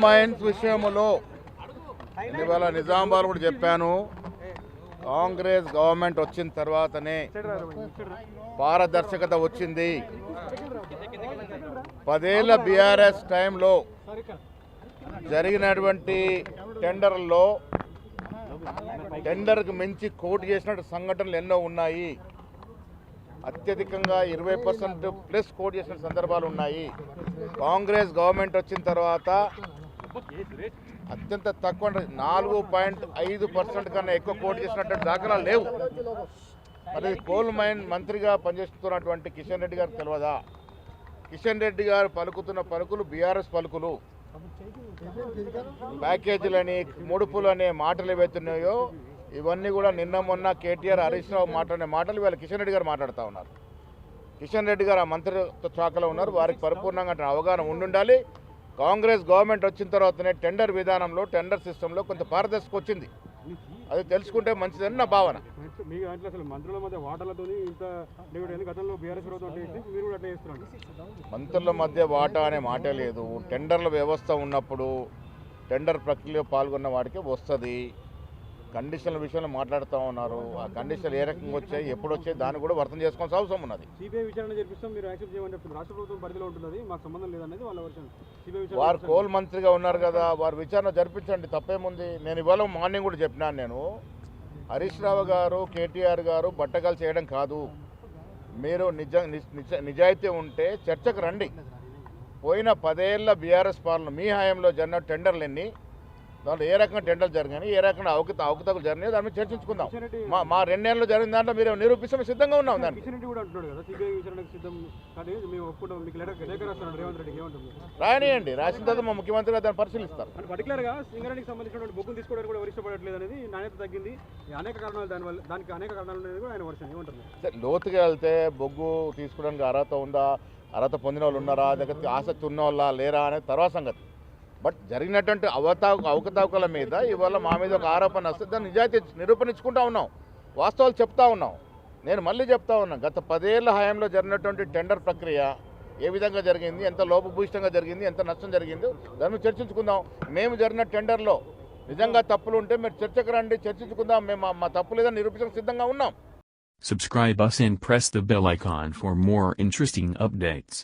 Mines విషయంలో ఇవాళ నిజామాబాద్ కూడా చెప్పాను. కాంగ్రెస్ గవర్నమెంట్ వచ్చిన తర్వాతనే పారదర్శకత వచ్చింది. 10 ఏళ్ల బీఆర్ఎస్ టైంలో జరిగినటువంటి టెండర్లలో టెండర్కు మించి కోట్ చేసినట్టు సంఘటనలు ఎన్నో ఉన్నాయి. అత్యధికంగా 20% ప్లస్ కోట్ చేసిన సందర్భాలు ఉన్నాయి. కాంగ్రెస్ గవర్నమెంట్ వచ్చిన తర్వాత అత్యంత తక్కువ 4.5% కన్నా ఎక్కువ కోట్ చేసినట్టు దాఖలాలు లేవు. మరి కోల్ మైన్ మంత్రిగా పనిచేస్తున్నటువంటి కిషన్ రెడ్డి గారికి తెలియదా? కిషన్ రెడ్డి గారు పలుకుతున్న పలుకులు బీఆర్ఎస్ పలుకులు. ప్యాకేజీలని ముడుపులనే మాటలు ఏవైతున్నాయో ఇవన్నీ కూడా నిన్న మొన్న కేటీఆర్ హరీష్ రావు మాట్లాడిన మాటలు ఇవాళ కిషన్ రెడ్డి గారు మాట్లాడుతూ ఉన్నారు. కిషన్ రెడ్డి గారు ఆ మంత్రిత్వ శాఖలో ఉన్నారు. వారికి పరిపూర్ణంగా అవగాహన ఉండాలి. కాంగ్రెస్ గవర్నమెంట్ వచ్చిన తర్వాతనే టెండర్ విధానంలో టెండర్ సిస్టంలో కొంత పారదర్శకత వచ్చింది. అది తెలుసుకుంటే మంచిదని నా భావన. మంత్రుల మధ్య వాటా అనే మాటే లేదు. టెండర్ల వ్యవస్థ ఉన్నప్పుడు టెండర్ ప్రక్రియలో పాల్గొన్న వాడికి వస్తుంది. కండిషన్ల విషయంలో మాట్లాడుతూ ఉన్నారు. ఆ కండిషన్లు ఏ రకంగా వచ్చాయి, ఎప్పుడు వచ్చాయి, దాన్ని కూడా వర్తం చేసుకోవాల్సిన అవసరం ఉన్నది. వారు కోల్ మంత్రిగా ఉన్నారు కదా, వారు విచారణ జరిపించండి, తప్పేముంది. నేను ఇవాళ మార్నింగ్ కూడా చెప్పినాను. నేను హరీష్ రావు గారు కేటీఆర్ గారు బట్టగాలు చేయడం కాదు. మీరు నిజాయితీ ఉంటే చర్చకు రండి. పోయిన 10 ఏళ్ల బీఆర్ఎస్ పాలన మీ హయాంలో జరిగిన టెండర్లు ఎన్ని, దాంట్లో ఏ రకంగా టెండర్లు జరిగాయి, ఏ రకంగా అవకతవకలు జరిగినాయి, దాని మీద చర్చించుకుందాం. మా 2 ఏళ్ళలో జరిగిన దాంట్లో మీరు నిరూపిస్తే సిద్ధంగా ఉన్నాం. రాయనియండి, రాసిన తర్వాత మా ముఖ్యమంత్రి గారు దాన్ని పరిశీలిస్తారు. లోతుగా వెళ్తే బొగ్గు తీసుకోవడానికి అర్హత ఉందా, అర్హత పొందిన వాళ్ళు ఉన్నారా, దగ్గర ఆసక్తి ఉన్న వాళ్ళ లేరా అనేది తర్వాత సంగతి. బట్ జరిగినటువంటి అవకతవకల మీద ఇవాళ మా మీద ఒక ఆరోపణ వస్తే దాన్ని నిజాయితీ నిరూపణించుకుంటా ఉన్నాం, వాస్తవాలు చెప్తా ఉన్నాం. నేను మళ్ళీ చెప్తా ఉన్నా, గత 10 ఏళ్ల హయాంలో జరిగినటువంటి టెండర్ ప్రక్రియ ఏ విధంగా జరిగింది, ఎంత లోపభూయిష్టంగా జరిగింది, ఎంత నష్టం జరిగిందో దాన్ని చర్చించుకుందాం. మేము జరిగిన టెండర్లో నిజంగా తప్పులు ఉంటే మీరు చర్చకు రండి, చర్చించుకుందాం. మేము మా తప్పు లేదని నిరూపించడానికి సిద్ధంగా ఉన్నాం. Subscribe us and press the bell icon for more interesting updates.